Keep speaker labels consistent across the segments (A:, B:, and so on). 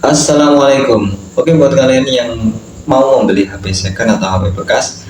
A: Assalamualaikum. Oke, buat kalian yang mau membeli HP second atau HP bekas,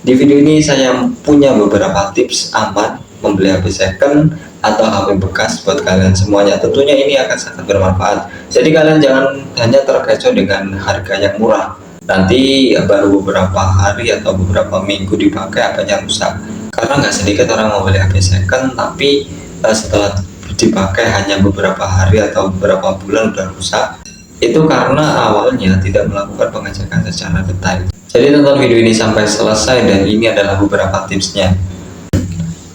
A: di video ini saya punya beberapa tips aman membeli HP second atau HP bekas buat kalian semuanya. Tentunya ini akan sangat bermanfaat. Jadi kalian jangan hanya terkecoh dengan harga yang murah. Nanti baru beberapa hari atau beberapa minggu dipakai HP-nya rusak. Karena nggak sedikit orang mau beli HP second, tapi setelah dipakai hanya beberapa hari atau beberapa bulan udah rusak. Itu karena awalnya tidak melakukan pengecekan secara detail. Jadi tonton video ini sampai selesai dan ini adalah beberapa tipsnya.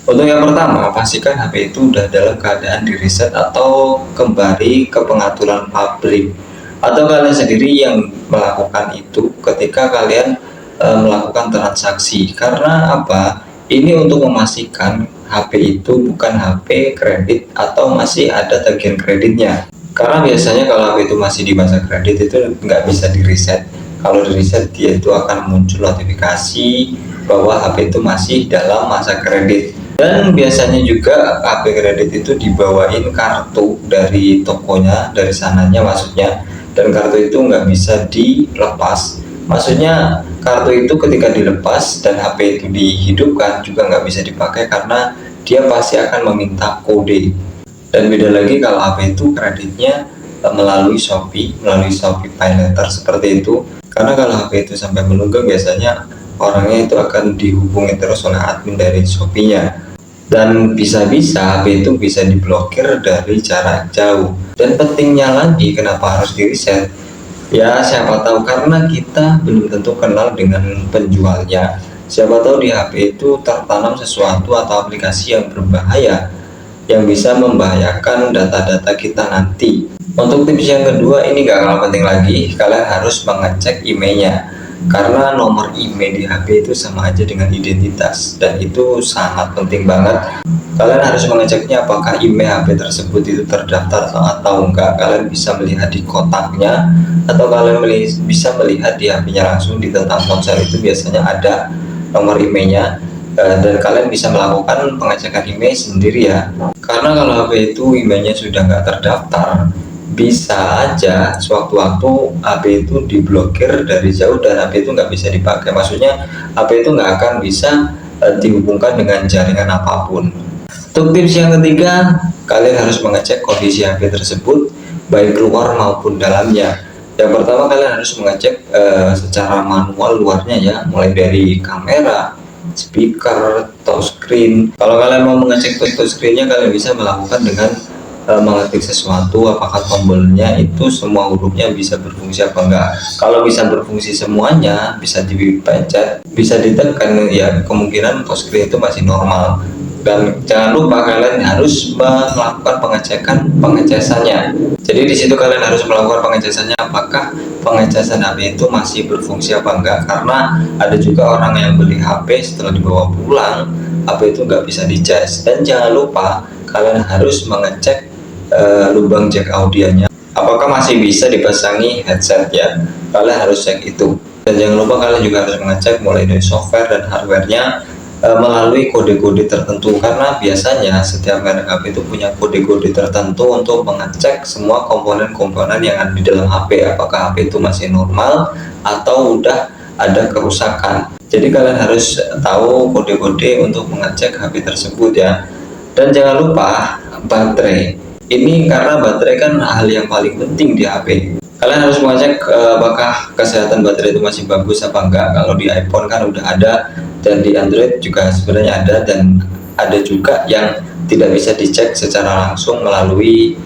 A: Untuk yang pertama, pastikan HP itu udah dalam keadaan di reset atau kembali ke pengaturan pabrik. Atau kalian sendiri yang melakukan itu ketika kalian melakukan transaksi. Karena apa? Ini untuk memastikan HP itu bukan HP kredit atau masih ada tagihan kreditnya. Karena biasanya kalau HP itu masih di masa kredit itu nggak bisa di reset. Kalau di reset dia itu akan muncul notifikasi bahwa HP itu masih dalam masa kredit. Dan biasanya juga HP kredit itu dibawain kartu dari tokonya, dari sananya maksudnya. Dan kartu itu nggak bisa dilepas. Maksudnya kartu itu ketika dilepas dan HP itu dihidupkan juga nggak bisa dipakai karena dia pasti akan meminta kode. Dan beda lagi kalau HP itu kreditnya melalui Shopee Pay Later seperti itu. Karena kalau HP itu sampai menunggak biasanya orangnya itu akan dihubungi terus oleh admin dari Shopee-nya. Dan bisa-bisa HP itu bisa diblokir dari jarak jauh. Dan pentingnya lagi kenapa harus di reset? Ya siapa tahu karena kita belum tentu kenal dengan penjualnya. Siapa tahu di HP itu tertanam sesuatu atau aplikasi yang berbahaya yang bisa membahayakan data-data kita nanti. Untuk tips yang kedua ini gak kalah penting lagi, kalian harus mengecek emailnya. Karena nomor email di HP itu sama aja dengan identitas dan itu sangat penting banget. Kalian harus mengeceknya apakah email HP tersebut itu terdaftar atau enggak. Kalian bisa melihat di kotaknya atau kalian bisa melihat di HP-nya langsung. Di tentang ponsel itu biasanya ada nomor emailnya. Dan kalian bisa melakukan pengecekan email sendiri ya. Karena kalau HP itu emailnya sudah nggak terdaftar, bisa aja sewaktu-waktu HP itu diblokir dari jauh dan HP itu nggak bisa dipakai. Maksudnya HP itu nggak akan bisa dihubungkan dengan jaringan apapun. Untuk tips yang ketiga, kalian harus mengecek kondisi HP tersebut baik luar maupun dalamnya. Yang pertama kalian harus mengecek secara manual luarnya ya, mulai dari kamera, speaker, touchscreen. Kalau kalian mau mengecek touchscreennya, kalian bisa melakukan dengan mengetik sesuatu apakah tombolnya itu semua hurufnya bisa berfungsi apa enggak. Kalau bisa berfungsi semuanya, bisa dipencet, bisa ditekan, ya kemungkinan touchscreen itu masih normal. Dan jangan lupa kalian harus melakukan pengecasannya. Jadi di situ kalian harus melakukan pengecasannya apakah pengecasan HP itu masih berfungsi apa enggak. Karena ada juga orang yang beli HP setelah dibawa pulang HP itu nggak bisa dicas. Dan jangan lupa kalian harus mengecek lubang jack audionya apakah masih bisa dipasangi headset ya. Kalian harus cek itu. Dan jangan lupa kalian juga harus mengecek mulai dari software dan hardwarenya melalui kode-kode tertentu, karena biasanya setiap merek HP itu punya kode-kode tertentu untuk mengecek semua komponen-komponen yang ada di dalam HP apakah HP itu masih normal atau udah ada kerusakan. Jadi kalian harus tahu kode-kode untuk mengecek HP tersebut ya. Dan jangan lupa baterai. Ini karena baterai kan hal yang paling penting di HP. Kalian harus mengecek apakah kesehatan baterai itu masih bagus apa enggak. Kalau di iPhone kan udah ada dan di Android juga sebenarnya ada, dan ada juga yang tidak bisa dicek secara langsung melalui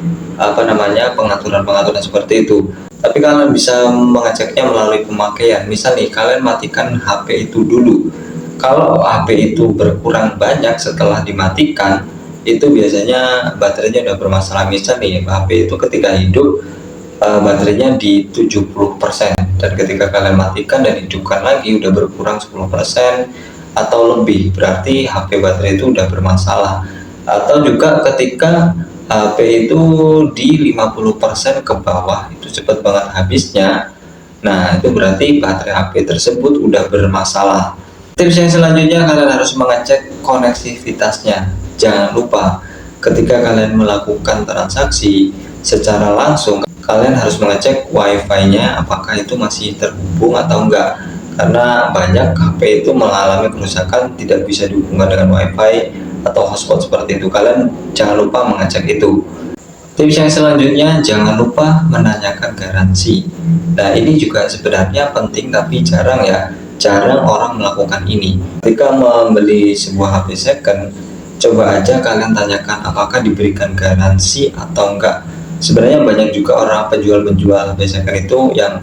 A: pengaturan-pengaturan seperti itu. Tapi kalian bisa mengeceknya melalui pemakaian. Misal nih kalian matikan HP itu dulu. Kalau HP itu berkurang banyak setelah dimatikan, itu biasanya baterainya udah bermasalah. Misal nih HP itu ketika hidup baterainya di 70% dan ketika kalian matikan dan hidupkan lagi udah berkurang 10% atau lebih, berarti HP baterai itu udah bermasalah. Atau juga ketika HP itu di 50% ke bawah itu cepat banget habisnya, nah itu berarti baterai HP tersebut udah bermasalah. Tips yang selanjutnya, kalian harus mengecek koneksivitasnya. Jangan lupa ketika kalian melakukan transaksi secara langsung, kalian harus mengecek wifi-nya apakah itu masih terhubung atau enggak, karena banyak HP itu mengalami kerusakan tidak bisa dihubungkan dengan wifi atau hotspot seperti itu. Kalian jangan lupa mengecek itu. Tips yang selanjutnya, jangan lupa menanyakan garansi. Nah, ini juga sebenarnya penting tapi jarang ya, jarang orang melakukan ini. Ketika membeli sebuah HP second, coba aja kalian tanyakan apakah diberikan garansi atau enggak. Sebenarnya banyak juga orang penjual-penjual HP second itu yang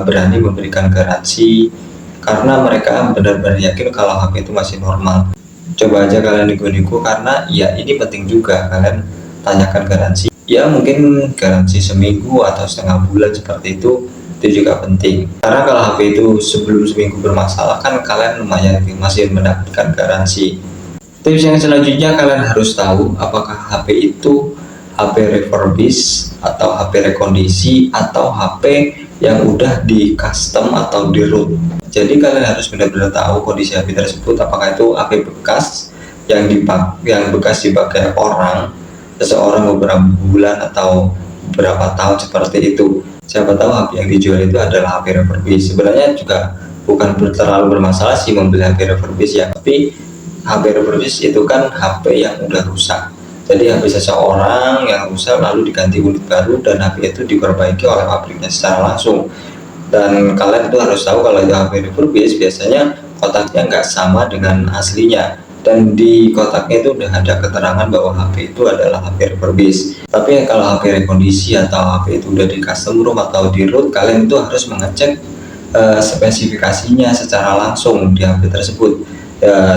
A: berani memberikan garansi karena mereka benar-benar yakin kalau HP itu masih normal. Coba aja kalian nego-nego, karena ya ini penting juga kalian tanyakan garansi. Ya mungkin garansi seminggu atau setengah bulan seperti itu juga penting. Karena kalau HP itu sebelum seminggu bermasalah kan kalian lumayan masih mendapatkan garansi. Tips yang selanjutnya, kalian harus tahu apakah HP itu HP refurbish atau HP rekondisi atau HP yang udah di custom atau di root. Jadi kalian harus benar-benar tahu kondisi HP tersebut, apakah itu HP bekas yang bekas dipakai orang seseorang beberapa bulan atau beberapa tahun seperti itu. Siapa tahu HP yang dijual itu adalah HP refurbish. Sebenarnya juga bukan terlalu bermasalah sih membeli HP refurbish ya, tapi HP refurbish itu kan HP yang udah rusak. Jadi HP seseorang yang rusak lalu diganti unit baru dan HP itu diperbaiki oleh pabriknya secara langsung. Dan kalian itu harus tahu kalau itu HP refurbish biasanya kotaknya nggak sama dengan aslinya, dan di kotaknya itu udah ada keterangan bahwa HP itu adalah HP refurbish. Tapi kalau HP rekondisi atau HP itu udah di custom room atau di root, kalian itu harus mengecek spesifikasinya secara langsung di HP tersebut.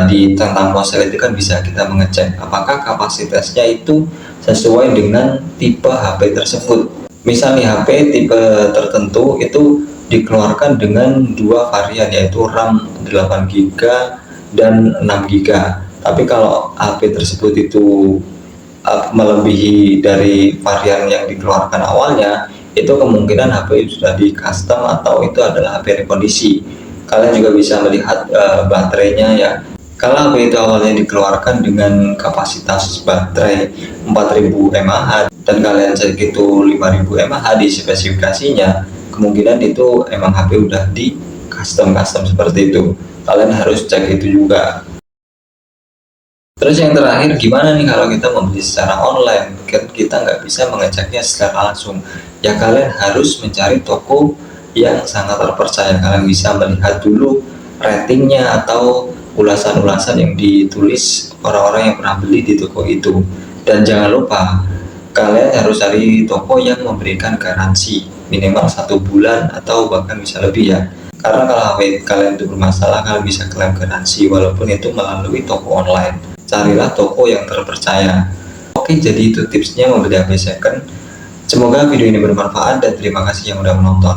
A: Di tentang ponsel itu kan bisa kita mengecek apakah kapasitasnya itu sesuai dengan tipe HP tersebut. Misalnya HP tipe tertentu itu dikeluarkan dengan dua varian, yaitu RAM 8GB dan 6GB. Tapi kalau HP tersebut itu melebihi dari varian yang dikeluarkan awalnya, itu kemungkinan HP sudah di custom atau itu adalah HP rekondisi. Kalian juga bisa melihat baterainya ya. Kalau HP itu awalnya dikeluarkan dengan kapasitas baterai 4000 mAh dan kalian cek itu 5000 mAh di spesifikasinya, kemungkinan itu emang HP udah di custom seperti itu. Kalian harus cek itu juga. Terus yang terakhir, gimana nih kalau kita membeli secara online? Kan kita nggak bisa mengeceknya secara langsung. Ya kalian harus mencari toko yang sangat terpercaya. Kalian bisa melihat dulu ratingnya atau ulasan-ulasan yang ditulis orang-orang yang pernah beli di toko itu. Dan jangan lupa, kalian harus cari toko yang memberikan garansi minimal 1 bulan atau bahkan bisa lebih ya. Karena kalau HP kalian itu bermasalah, kalian bisa klaim garansi walaupun itu melalui toko online. Carilah toko yang terpercaya. Oke, jadi itu tipsnya membeli HP second. Semoga video ini bermanfaat dan terima kasih yang udah menonton.